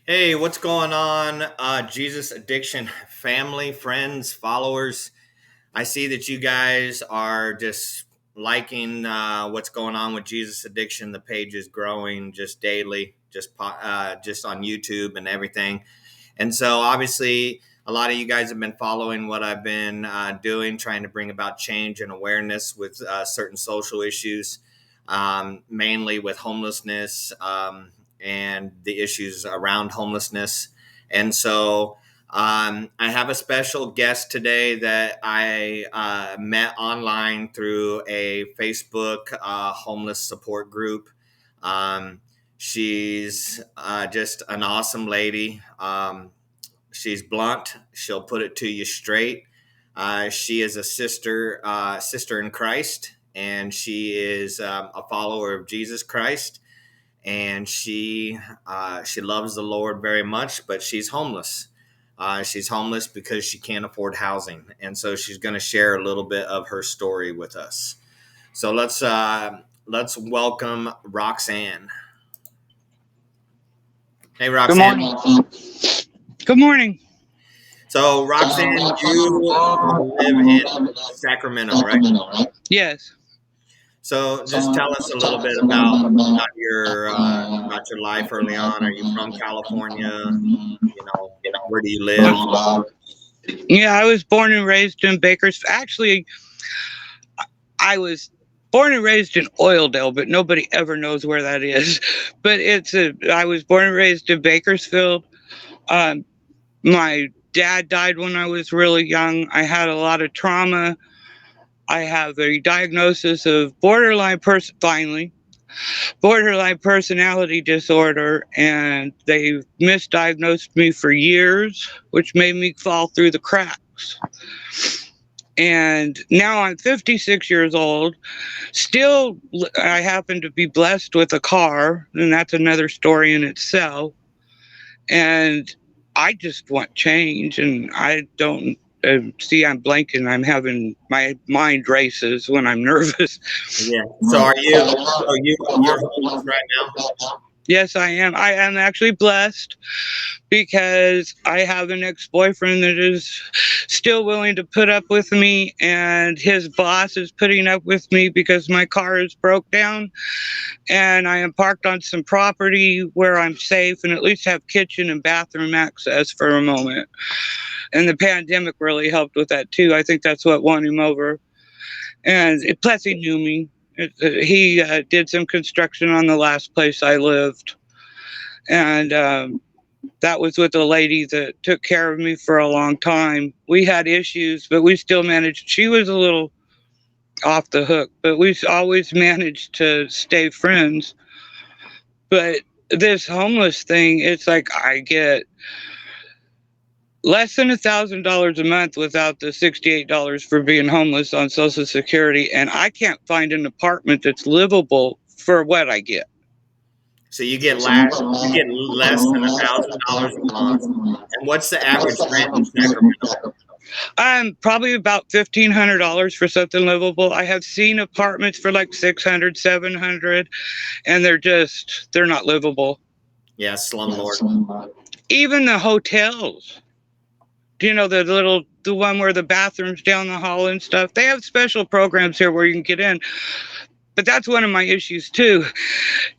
Hey, what's going on, Jesus Addiction family, friends, followers? I see that you guys are just liking what's going on with Jesus Addiction. The page is growing just daily, just on YouTube and everything. And so, obviously, a lot of you guys have been following what I've been doing, trying to bring about change and awareness with certain social issues, mainly with homelessness and the issues around homelessness. And so, I have a special guest today that I met online through a Facebook homeless support group. Um, she's just an awesome lady. She's blunt. She'll put it to you straight. She is a sister in Christ, and she is a follower of Jesus Christ. And she loves the Lord very much, but she's homeless. She's homeless because she can't afford housing, and so she's going to share a little bit of her story with us. So let's welcome Roxanne. Hey, Good Roxanne. morning. Good morning. So, Roxanne, you live in Sacramento, right? Yes. So, just tell us a little bit about your life early on. Are you from California? You know, where do you live? Yeah, I was born and raised in Bakersfield. Actually, I was born and raised in Oildale, but nobody ever knows where that is. But I was born and raised in Bakersfield. Um, my dad died when I was really young. I had a lot of trauma. I have a diagnosis of borderline personality disorder, and they misdiagnosed me for years, which made me fall through the cracks. And now I'm 56 years old. Still, I happen to be blessed with a car, and that's another story in itself. And I just want change, and I don't see. I'm blanking. I'm having my mind races when I'm nervous. Yeah. So, you're homeless right now? Yes, I am. I am actually blessed because I have an ex-boyfriend that is still willing to put up with me, and his boss is putting up with me because my car is broke down and I am parked on some property where I'm safe and at least have kitchen and bathroom access for a moment. And the pandemic really helped with that too. I think that's what won him over. And plus he knew me. He did some construction on the last place I lived. And that was with a lady that took care of me for a long time. We had issues, but we still managed. She was a little off the hook, but we always managed to stay friends. But this homeless thing, it's like I get less than $1,000 a month without the $68 for being homeless on Social Security, and I can't find an apartment that's livable for what I get. So you get less than $1,000 a month. And what's the average rent in Sacramento? Probably about $1,500 for something livable. I have seen apartments for like 600, 700, and they're not livable. Yeah, slumlord. Even the hotels, the one where the bathrooms down the hall and stuff, they have special programs here where you can get in. But that's one of my issues too,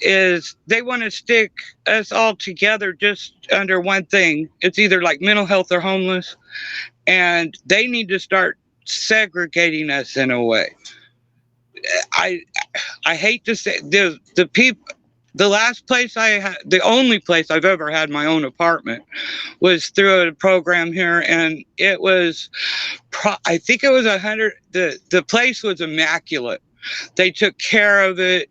is they want to stick us all together just under one thing. It's either like mental health or homeless, and they need to start segregating us in a way. I I hate to say the people. The last place the only place I've ever had my own apartment was through a program here, and it was, I think it was 100. The place was immaculate. They took care of it.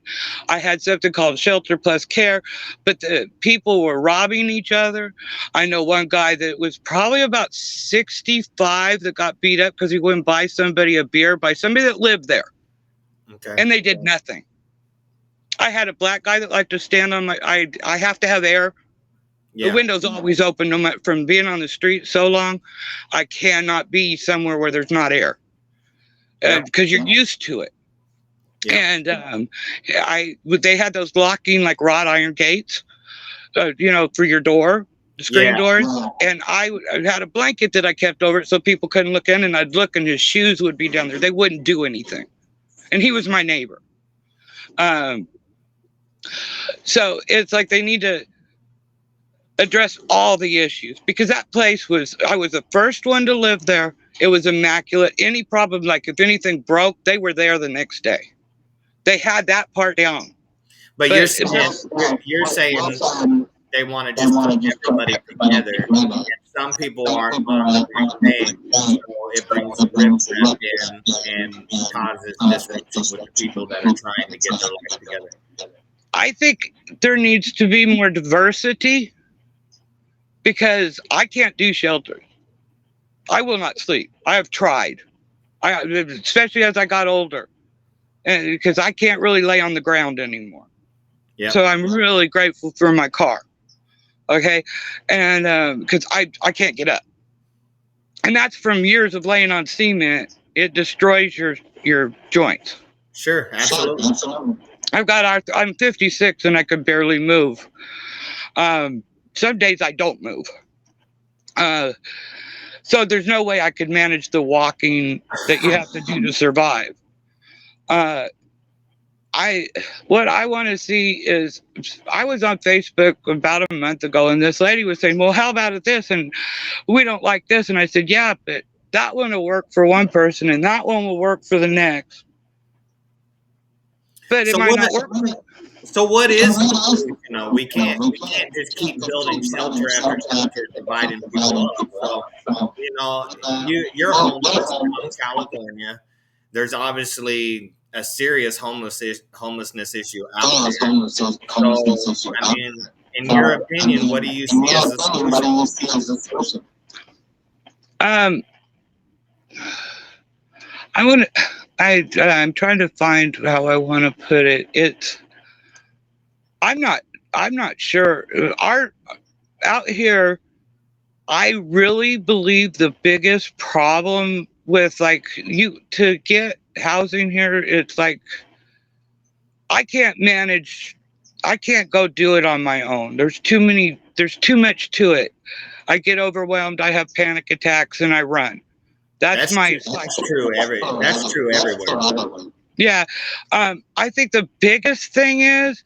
I had something called Shelter Plus Care, but the people were robbing each other. I know one guy that was probably about 65 that got beat up because he wouldn't buy somebody a beer by somebody that lived there, Okay. and they did nothing. I had a black guy that liked to stand on I have to have air. The Yeah. window's always open no matter, from being on the street so long. I cannot be somewhere where there's not air Yep. because you're used to it. Yeah. And they had those locking like wrought iron gates, for your door. screen Yeah. doors, and I had a blanket that I kept over it so people couldn't look in, and I'd look and his shoes would be down there. They wouldn't do anything. And he was my neighbor. Um, so it's like they need to address all the issues, because that place was, I was the first one to live there. It was immaculate. Any problem, like if anything broke, they were there the next day. They had that part down. But But you're saying they want to just keep everybody together. And some people aren't on the same page, so it brings a rift in and causes disruption with the people that are trying to get their life together. I think there needs to be more diversity, because I can't do shelters. I will not sleep. I have tried. Especially as I got older, and because I can't really lay on the ground anymore. Yeah. So I'm really grateful for my car. Okay, and because I can't get up, and that's from years of laying on cement. It destroys your joints. Sure, absolutely. I'm 56 and I could barely move. Some days I don't move. Uh, so there's no way I could manage the walking that you have to do to survive. Uh, what I want to see is, I was on Facebook about a month ago, and this lady was saying, "Well, how about this? And we don't like this." And I said, "Yeah, but that one will work for one person, and that one will work for the next, but it So might what? not work." So what is the solution? We can't just keep building shelter after shelter, dividing people up. So you're homeless from California. There's obviously a serious homelessness issue out there. So I mean, in your opinion, what do you see as the solution? Um, I want to. I'm trying to find how I want to put it. I'm not. I'm not sure. Our out here, I really believe the biggest problem with, like, you to get housing here, it's like I can't manage. I can't go do it on my own. There's too much to it. I get overwhelmed. I have panic attacks and I run. That's That's my true. That's true everywhere. Yeah. I think the biggest thing is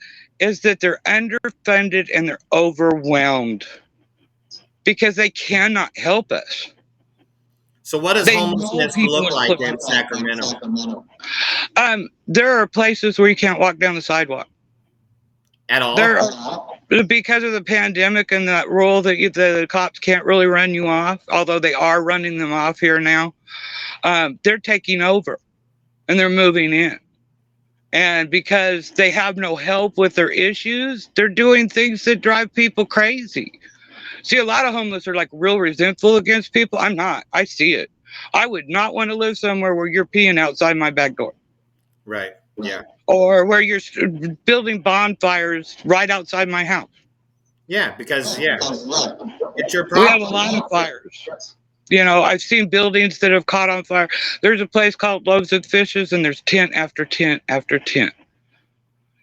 that they're underfunded and they're overwhelmed because they cannot help us. So what does They know homelessness people look are like in looking. Sacramento There are places where you can't walk down the sidewalk. at There all? are, because of the pandemic and that rule that the cops can't really run you off, although they are running them off here now. They're taking over and they're moving in. And because they have no help with their issues, they're doing things that drive people crazy. See, a lot of homeless are like real resentful against people. I'm not. I see it. I would not want to live somewhere where you're peeing outside my back door, Right. Yeah. or where you're building bonfires right outside my house. Yeah. Because it's your We have a property. lot of fires. I've seen buildings that have caught on fire. There's a place called Loaves and Fishes, and there's tent after tent after tent.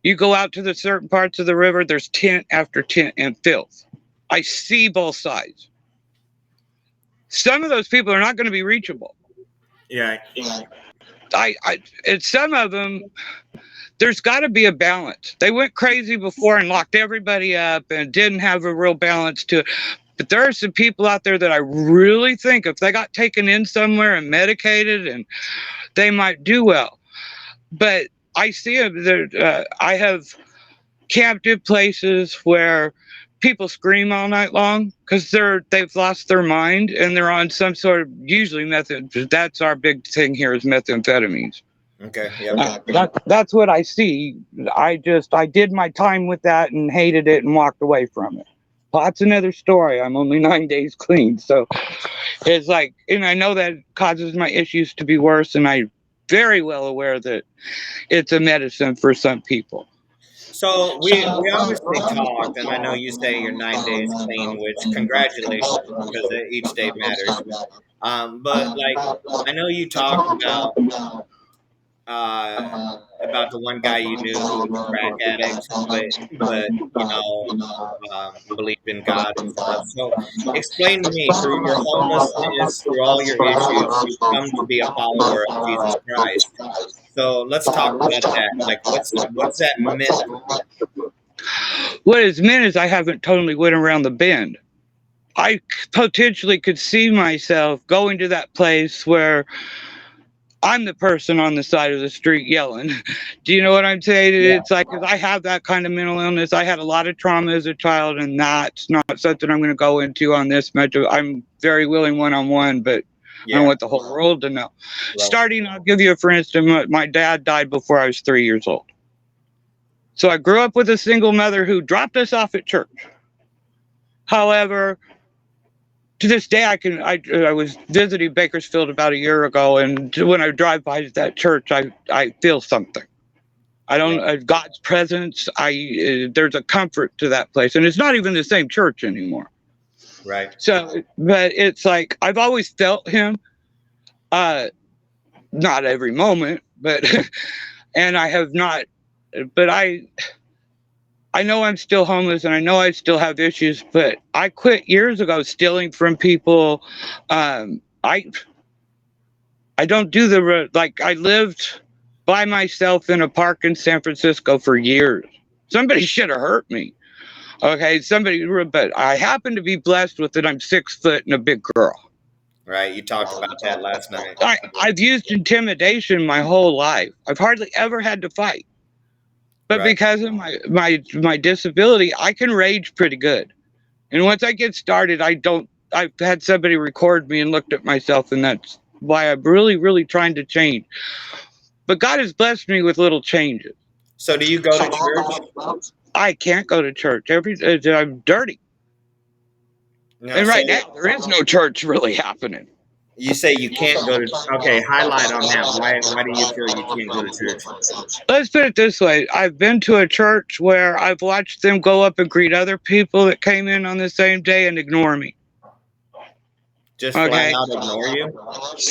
You go out to the certain parts of the river, there's tent after tent and filth. I see both sides. Some of those people are not going to be reachable. Yeah. And some of them, there's got to be a balance. They went crazy before and locked everybody up and didn't have a real balance to it. But there are some people out there that I really think if they got taken in somewhere and medicated, and they might do well. But I see them. I have camped in places where people scream all night long because they've lost their mind and they're on some sort of, usually method. That's our big thing here, is methamphetamines. Okay. Yeah. That's what I see. I did my time with that and hated it and walked away from it. Pot's another story. I'm only 9 days clean, so it's like, and I know that causes my issues to be worse, and I'm very well aware that it's a medicine for some people. So we obviously talked, and I know you say you're 9 days clean, which congratulations, because each day matters. But like I know you talked about uh, about the one guy you knew who was a crack addict, but you know, believed in God and stuff. So, explain to me, through your homelessness, through all your issues, you've come to be a follower of Jesus Christ. So let's talk about that. Like, what's that meant for you? What it's meant is I haven't totally went around the bend. I potentially could see myself going to that place where I'm the person on the side of the street yelling. Do you know what I'm saying? Yeah, It's like, 'cause I have that kind of mental illness. I had a lot of trauma as a child, and that's not something I'm going to go into on this metro. I'm very willing one on one, but I don't yeah, want the whole world to know. right. I'll give you a for instance. My dad died before I was 3 years old. So I grew up with a single mother who dropped us off at church. However, to this day, I was visiting Bakersfield about a year ago, and when I drive by that church, I feel something. I don't Right, God's presence. There's a comfort to that place, and it's not even the same church anymore. right. So, but it's like I've always felt Him. Uh, Not every moment, but and I have not. But I know I'm still homeless, and I know I still have issues. But I quit years ago stealing from people. Um, I I don't do like I lived by myself in a park in San Francisco for years. Somebody should have hurt me. Okay, but I happen to be blessed with it. I'm 6 foot and a big girl. Right. You talked about that last night. I've used intimidation my whole life. I've hardly ever had to fight. But Right. because of my disability, I can rage pretty good. And once I get started, I don't. I've had somebody record me and looked at myself, and that's why I'm really, really trying to change. But God has blessed me with little changes. So, do you go to church? I can't go to church. I'm dirty. No. And So right now, there is no church really happening. you say you can't go to. Okay, highlight on that. Why do you feel you can't go to church? Let's put it this way. I've been to a church where I've watched them go up and greet other people that came in on the same day and ignore me. Just flat Okay? out ignore you?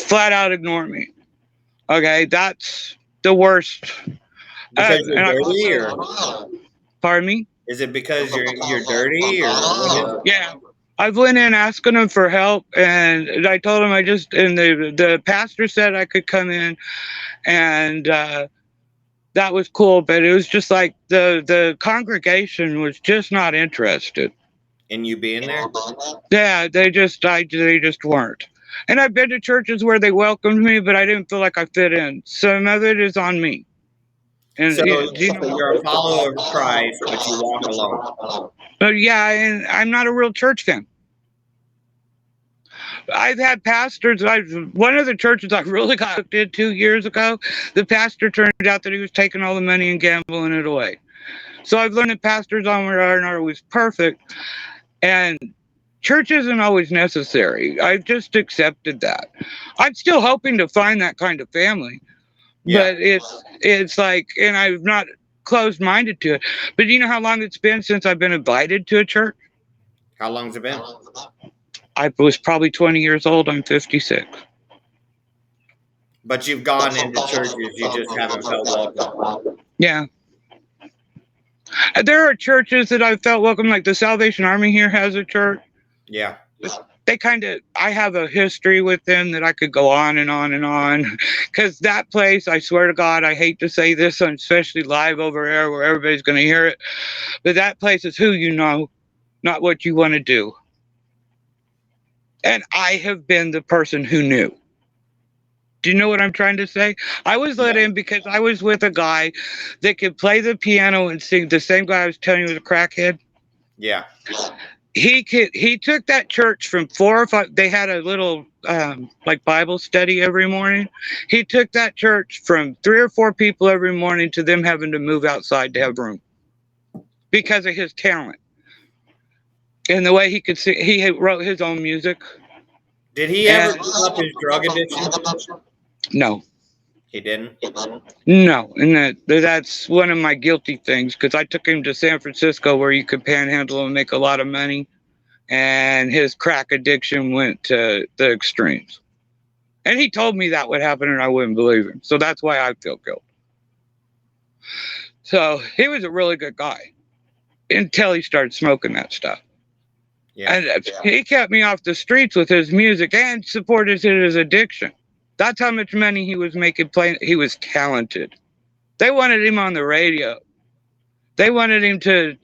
Flat out ignore me. Okay? That's the worst. Because And you're I've dirty, or also, pardon me? is it because you're dirty, or what is it? Yeah. I've went in asking them for help, and I told them and the pastor said I could come in, and that was cool, but it was just like the congregation was just not interested. And you being there? Yeah, they just weren't. And I've been to churches where they welcomed me, but I didn't feel like I fit in. Some of it is on me. And So, do you so you're a follower of Christ, but you walk alone. but yeah, and I'm not a real church fan. I've had pastors. One of the churches I really got hooked in 2 years ago. The pastor turned out that he was taking all the money and gambling it away. So I've learned that pastors aren't always perfect, and church isn't always necessary. I've just accepted that. I'm still hoping to find that kind of family, Yeah. but it's like, and I'm not closed minded to it. But you know how long it's been since I've been invited to a church? How long's it been? I was probably 20 years old. I'm 56. But you've gone into churches, you just haven't felt welcome. Yeah. There are churches that I felt welcome, like the Salvation Army here has a church. Yeah. I have a history with them that I could go on and on and on. Because that place, I swear to God, I hate to say this, especially live over air where everybody's going to hear it, but that place is who you know, not what you want to do. And I have been the person who knew. Do you know what I'm trying to say? I was let Yeah. in because I was with a guy that could play the piano and sing. The same guy I was telling you was a crackhead. Yeah. He took that church from 4 or 5. They had a little like Bible study every morning. He took that church from 3 or 4 people every morning to them having to move outside to have room because of his talent and the way he could sing. He wrote his own music. Did he ever And give up his drug addiction? no, He didn't. no, and that's one of my guilty things because I took him to San Francisco where you could panhandle and make a lot of money, and his crack addiction went to the extremes. And he told me that would happen and I wouldn't believe him. So that's why I feel guilt. So he was a really good guy until he started smoking that stuff. Yeah. And he kept me off the streets with his music and supported his addiction. That's how much money he was making playing. He was talented. They wanted him on the radio. They wanted him to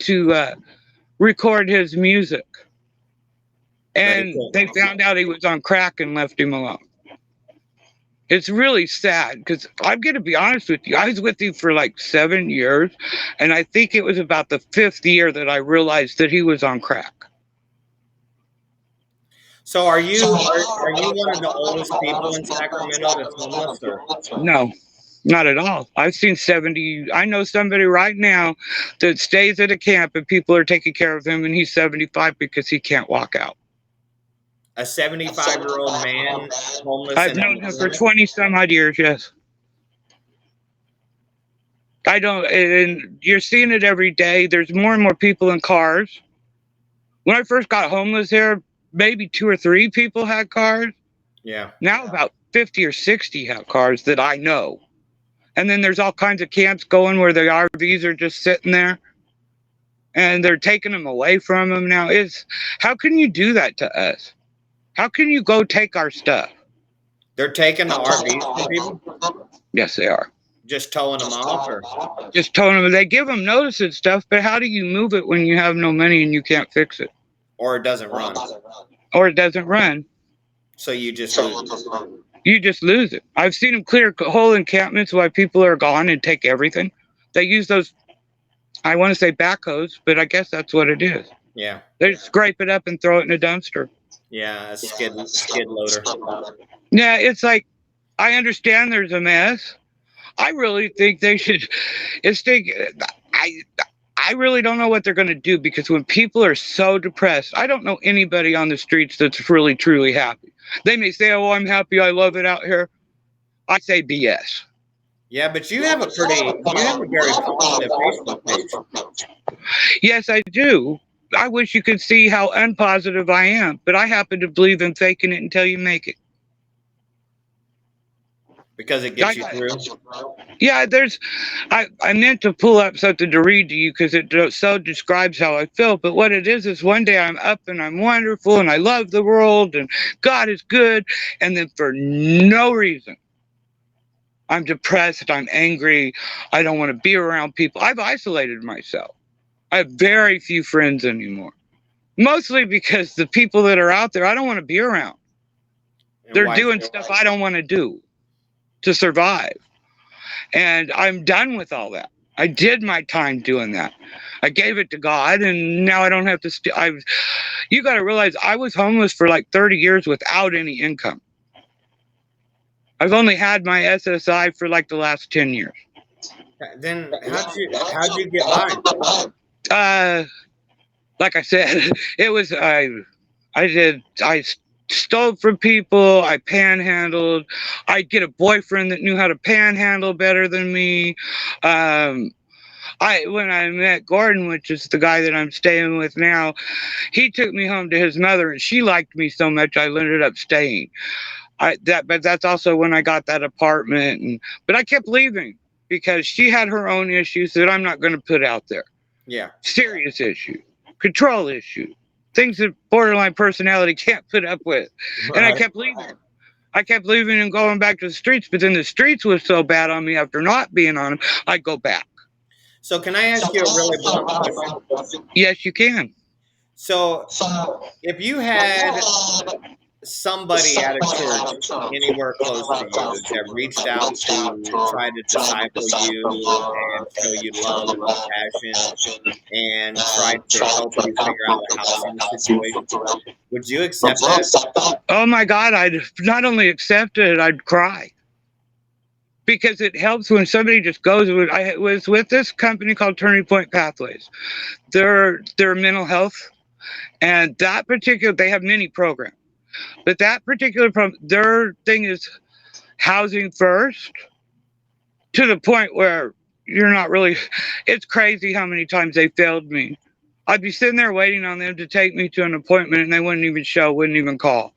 record his music. And they found out he was on crack and left him alone. It's really sad because I'm going to be honest with you. I was with him for like 7 years, and I think it was about the 5th year that I realized that he was on crack. So are you one of the oldest people in Sacramento that's homeless, or? No, not at all. I've seen 70. I know somebody right now that stays at a camp and people are taking care of him, and he's 75 because he can't walk out. A 75-year-old man homeless? I've known him for 20 some odd years, yes. I don't, and you're seeing it every day. There's more and more people in cars. When I first got homeless here, maybe 2 or 3 people had cars. Yeah. Now about 50 or 60 have cars that I know. And then there's all kinds of camps going where the RVs are just sitting there. And they're taking them away from them now. How can you do that to us? How can you go take our stuff? They're taking the RVs from people? Yes, they are. Just towing them off, or? Just towing them. They give them notice and stuff, but how do you move it when you have no money and you can't fix it? Or it doesn't run. Or it doesn't run. So you just lose it. You just lose it. I've seen them clear whole encampments while people are gone and take everything. They use those, I want to say backhoes, but I guess that's what it is. Yeah. They scrape it up and throw it in a dumpster. Yeah, a skid loader. Yeah, it's like, I understand there's a mess. I really think they should. I really don't know what they're going to do, because when people are so depressed, I don't know anybody on the streets that's really truly happy. They may say, "Oh, I'm happy. I love it out here." I say BS. Yeah, but you have a very positive Facebook page. Yes, I do. I wish you could see how unpositive I am, but I happen to believe in faking it until you make it. Because it gets you through? Yeah, I meant to pull up something to read to you because it so describes how I feel. But what it is one day I'm up and I'm wonderful and I love the world and God is good. And then for no reason, I'm depressed, I'm angry, I don't want to be around people. I've isolated myself. I have very few friends anymore. Mostly because the people that are out there, I don't want to be around. They're doing stuff I don't want to do to survive. And I'm done with all that. I did my time doing that. I gave it to God, and now I don't have to. You got to realize I was homeless for like 30 years without any income. I've only had my SSI for like the last 10 years. Then how'd you get by? Like I said, it was I stole from people, I panhandled, I'd get a boyfriend that knew how to panhandle better than me. When I met Gordon, which is the guy that I'm staying with now, he took me home to his mother, and she liked me so much I ended up staying. But that's also when I got that apartment, but I kept leaving because she had her own issues that I'm not going to put out there. Yeah. Serious issues, control issues, things that borderline personality can't put up with. Right. And I kept leaving. I kept leaving and going back to the streets, but then the streets was so bad on me after not being on them, I'd go back. So can I ask you a really blunt question? Yes, you can. So if you had somebody at a church anywhere close to you that reached out to try to disciple you and show you love and compassion and tried to help you figure out a housing situation, would you accept that? Oh my God, I'd not only accept it, I'd cry. Because it helps when somebody just goes. I was with this company called Turning Point Pathways. They're mental health, and that particular, they have many programs. But that particular problem, their thing is housing first, to the point where you're not really, it's crazy how many times they failed me. I'd be sitting there waiting on them to take me to an appointment, and they wouldn't even show, wouldn't even call.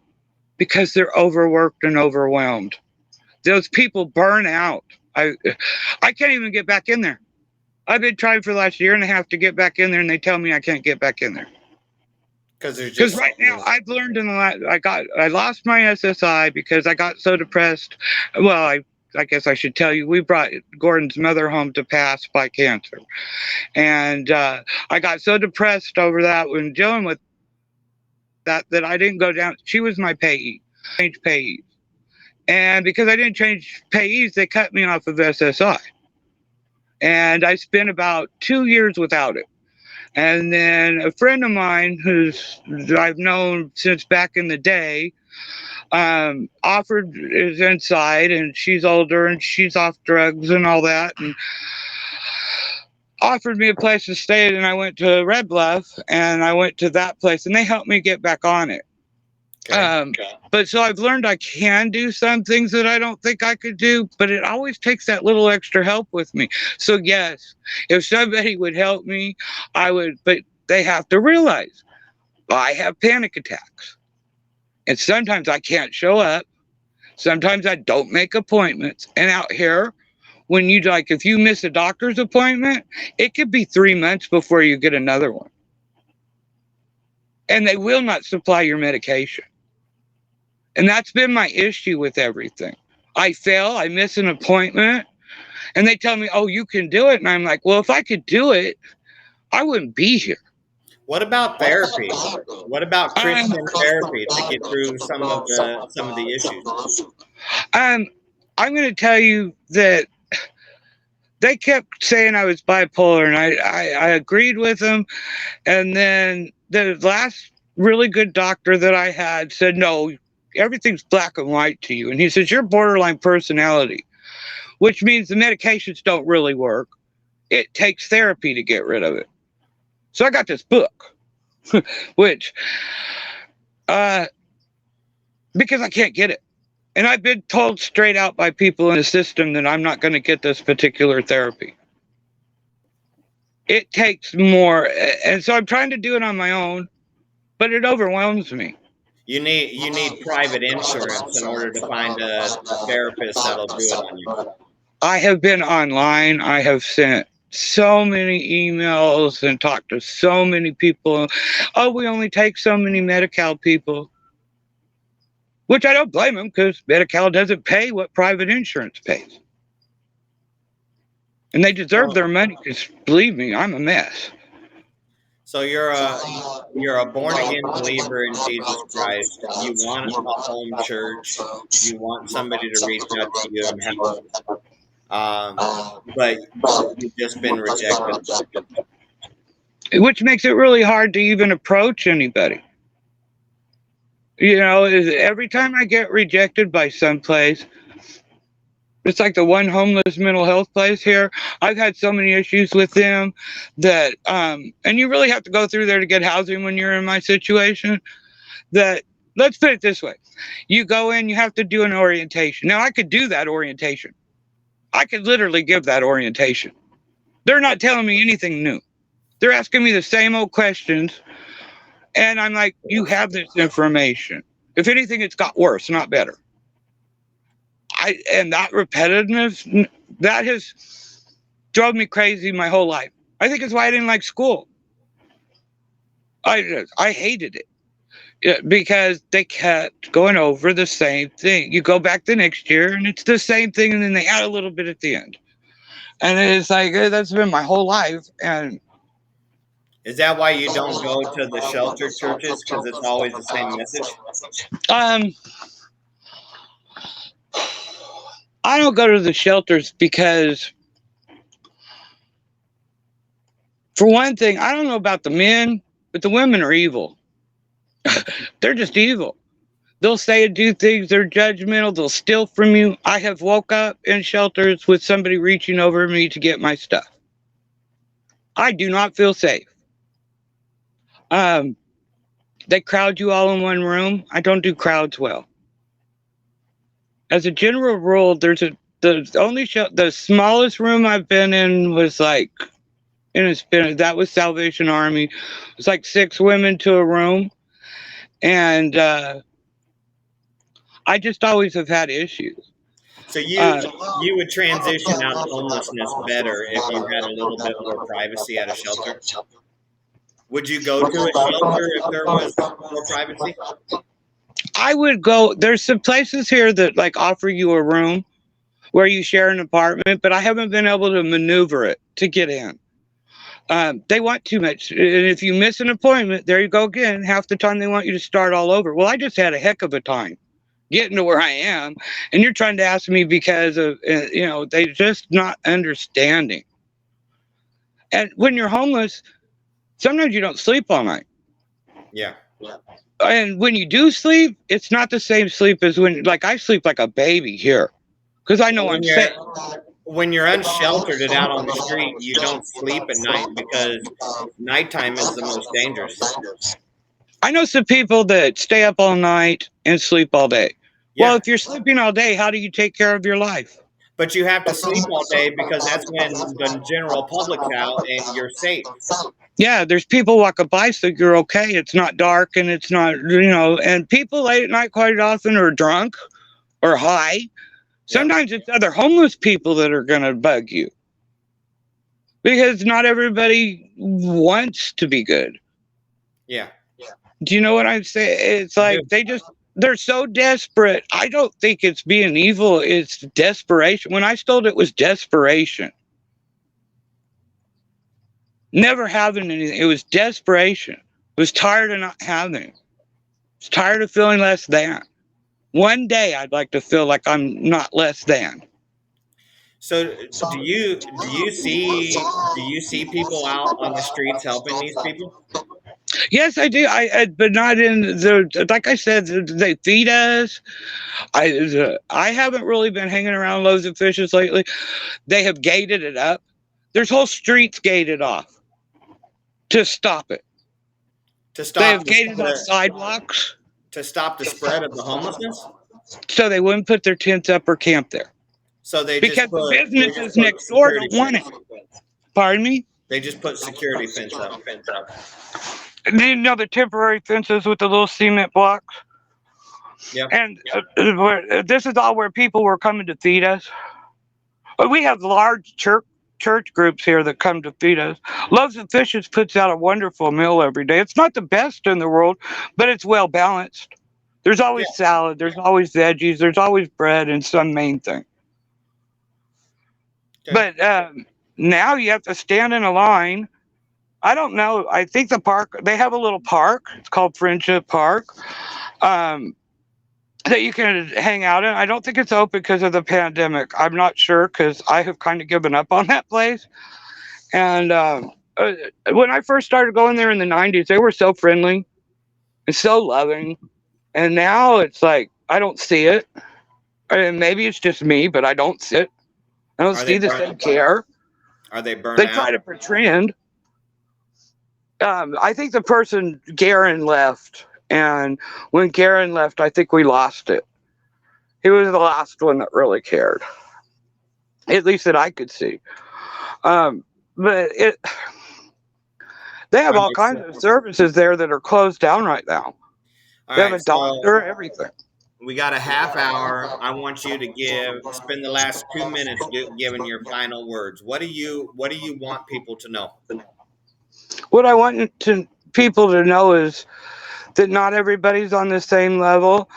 because they're overworked and overwhelmed. Those people burn out. I I can't even get back in there. I've been trying for the last year and a half to get back in there, and they tell me I can't get back in there. Because there's Because just right now I've learned in the last, I lost my SSI because I got so depressed. Well, I guess I should tell you, we brought Gordon's mother home to pass by cancer, and I got so depressed over that when dealing with that I didn't go down. She was my payee, change payees, and because I didn't change payees, they cut me off of SSI, and I spent about 2 years without it. And then a friend of mine who's I've known since back in the day offered his inside, and she's older and she's off drugs and all that, and offered me a place to stay. And I went to Red Bluff, and I went to that place, and they helped me get back on it. okay. But so I've learned I can do some things that I don't think I could do, but it always takes that little extra help with me. So yes, if somebody would help me, I would, but they have to realize I have panic attacks. And sometimes I can't show up. Sometimes I don't make appointments. And out here, when you like, if you miss a doctor's appointment, it could be 3 months before you get another one. And they will not supply your medication. And that's been my issue with everything. I fail, I miss an appointment, and they tell me, oh, you can do it. And I'm like, well, if I could do it, I wouldn't be here. What about therapy? What about Christian therapy to get through some of the issues? I'm going to tell you that they kept saying I was bipolar, and I agreed with them. And then the last really good doctor that I had said, no, everything's black and white to you. And he says, you're borderline personality, which means the medications don't really work. It takes therapy to get rid of it. So I got this book, which, because I can't get it. And I've been told straight out by people in the system that I'm not going to get this particular therapy. It takes more. And so I'm trying to do it on my own, but it overwhelms me. You need private insurance in order to find a therapist that'll do it on you. I have been online. I have sent so many emails and talked to so many people. Oh, we only take so many Medi-Cal people, which I don't blame them because Medi-Cal doesn't pay what private insurance pays. And they deserve their money because, believe me, I'm a mess. So you're a born again believer in Jesus Christ. You want a home church. You want somebody to reach out to you and help. But you've just been rejected. Which makes it really hard to even approach anybody. You know, every time I get rejected by someplace, it's like the one homeless mental health place here. I've had so many issues with them that, and you really have to go through there to get housing when you're in my situation. That, let's put it this way, you go in, you have to do an orientation. Now, I could do that orientation. I could literally give that orientation. They're not telling me anything new. They're asking me the same old questions. And I'm like, you have this information. If anything, it's got worse, not better. And that repetitiveness, that has drove me crazy my whole life. I think it's why I didn't like school. I hated it because they kept going over the same thing. You go back the next year and it's the same thing, and then they add a little bit at the end. And it's like, that's been my whole life. And Is that why you don't go to the shelter churches? Because it's always the same message? I don't go to the shelters because, for one thing, I don't know about the men, but the women are evil. They're just evil. They'll say and do things. They're judgmental. They'll steal from you. I have woke up in shelters with somebody reaching over me to get my stuff. I do not feel safe. They crowd you all in one room. I don't do crowds well. As a general rule, the smallest room I've been in was like, and that was Salvation Army. It was like 6 women to a room, and I just always have had issues. So Uh, you would transition out of homelessness better if you had a little bit more privacy at a shelter. Would you go to a shelter if there was more privacy? I would go. There's some places here that like offer you a room where you share an apartment, but I haven't been able to maneuver it to get in. They want too much, and if you miss an appointment, there you go again. Half the time they want you to start all over. Well, I just had a heck of a time getting to where I am, and you're trying to ask me because of they just not understanding. And when you're homeless, sometimes you don't sleep all night. Yeah. And when you do sleep, it's not the same sleep as when, like, I sleep like a baby here because I know When I'm safe. you're unsheltered and out on the street, you don't sleep at night because nighttime is the most dangerous. I know some people that stay up all night and sleep all day. Well, Yeah. if you're sleeping all day, how do you take care of your life? But you have to sleep all day because that's when the general public's out and you're safe. Yeah, there's people walking by, so you're okay. It's not dark and it's not, and people late at night quite often are drunk or high. Yep. Sometimes it's other homeless people that are going to bug you because not everybody wants to be good. Yeah. Do you know what I'm saying? It's I do. like they're so desperate. I don't think it's being evil, it's desperation. When I stole it was desperation. Never having anything. It was desperation. I was tired of not having. I was tired of feeling less than. One day I'd like to feel like I'm not less than. So do you see people out on the streets helping these people? Yes, I do. But not in the, like I said, they feed us. I haven't really been hanging around loaves and fishes lately. They have gated it up. There's whole streets gated off to stop it. To They stop have gated off sidewalks the spread of the homelessness? so they wouldn't put their tents up or camp there So because the they just businesses put next door security don't want it. fence. Pardon me? They just put security fence up. And the temporary fences with the little cement blocks. Yep. And this is all where people were coming to feed us. We have large church groups here that come to feed us. Loaves and Fishes puts out a wonderful meal every day. It's not the best in the world, but it's well balanced. There's Yeah. always salad, there's always veggies, there's always bread and some main thing. Okay. But now you have to stand in a line. I don't know. I think the park, they have a little park. It's called Friendship Park. Um, that you can hang out in. I don't think it's open because of the pandemic. I'm not sure because I have kind of given up on that place. And when I first started going there in the 90s, they were so friendly and so loving. And now it's like, I don't see it. And maybe it's just me, but I don't see it. I don't Are they see the burnt? same care. Are they burnt They try out? to pretend. I think the person, Garen, left. And when Garen left, I think we lost it. He was the last one that really cared, at least that I could see. But they have Are all they kinds still? of services there that are closed down right now. All They have right. a So doctor, everything. we got a half hour. I want you to spend the last 2 minutes giving your final words. What do you want people to know? What I want people to know is that not everybody's on the same level,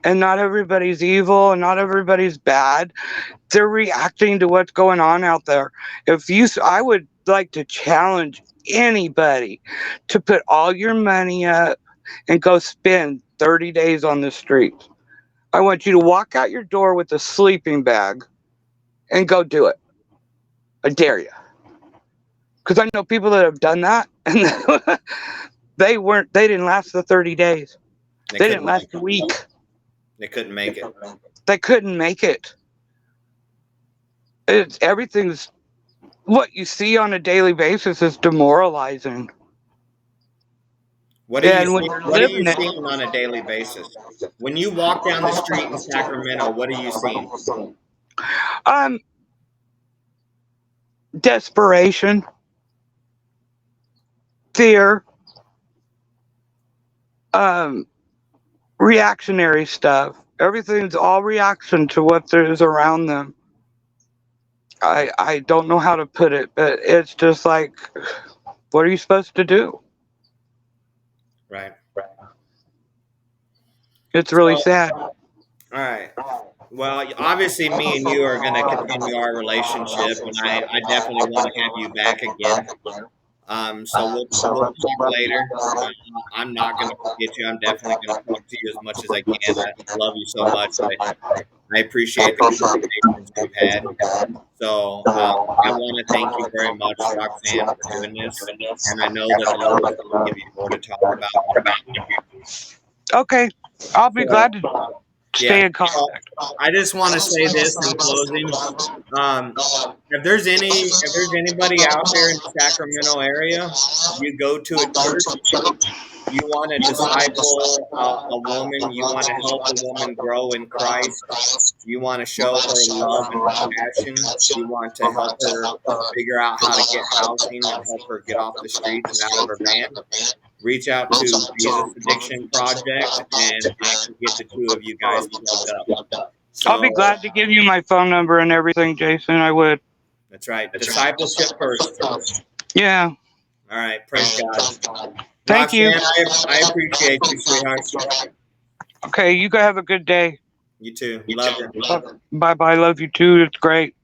and not everybody's evil, and not everybody's bad. They're reacting to what's going on out there. I would like to challenge anybody to put all your money up and go spend 30 days on the streets. I want you to walk out your door with a sleeping bag and go do it. I dare you. Because I know people that have done that and they didn't last the 30 days. They They didn't couldn't last make a it. week. They couldn't make it. They couldn't make it. Everything's what you see on a daily basis is demoralizing. And when you're What are you living it, seeing on a daily basis? When you walk down the street in Sacramento, what are you seeing? um, desperation, fear, um, reactionary stuff. Everything's all reaction to what there is around them. I don't know how to put it, but it's just like, what are you supposed to do? Right. It's So, really all sad. right. Well, obviously, me and you are going to continue our relationship, and I definitely want to have you back again. So we'll talk later. I'm not going to forget you. I'm definitely going to talk to you as much as I can. I love you so much. I appreciate the conversations we've had. So I want to thank you very much, Roxanne, for doing this. And I know that the Lord is going to give you more to talk about in the future. Okay, I'll be So glad to yeah, stay in so contact. I just want to say this in closing. Um, if there's anybody out there in the Sacramento area, you go to a church, you want to disciple a woman, you want to help a woman grow in Christ, you want to show her love and compassion, you want to help her figure out how to get housing and help her get off the streets and out of her van, reach out to Jesus Addiction Project, and I can get the two of you guys plugged up. I'll be So glad to give you my phone number and everything, Jason. I would. that's right. Discipleship first. Yeah. All right. Praise God. Thank you. Roxanne, I appreciate you, sweetheart. Okay, you go have a good day. You too. Love you. Bye bye. Love you too. It's great.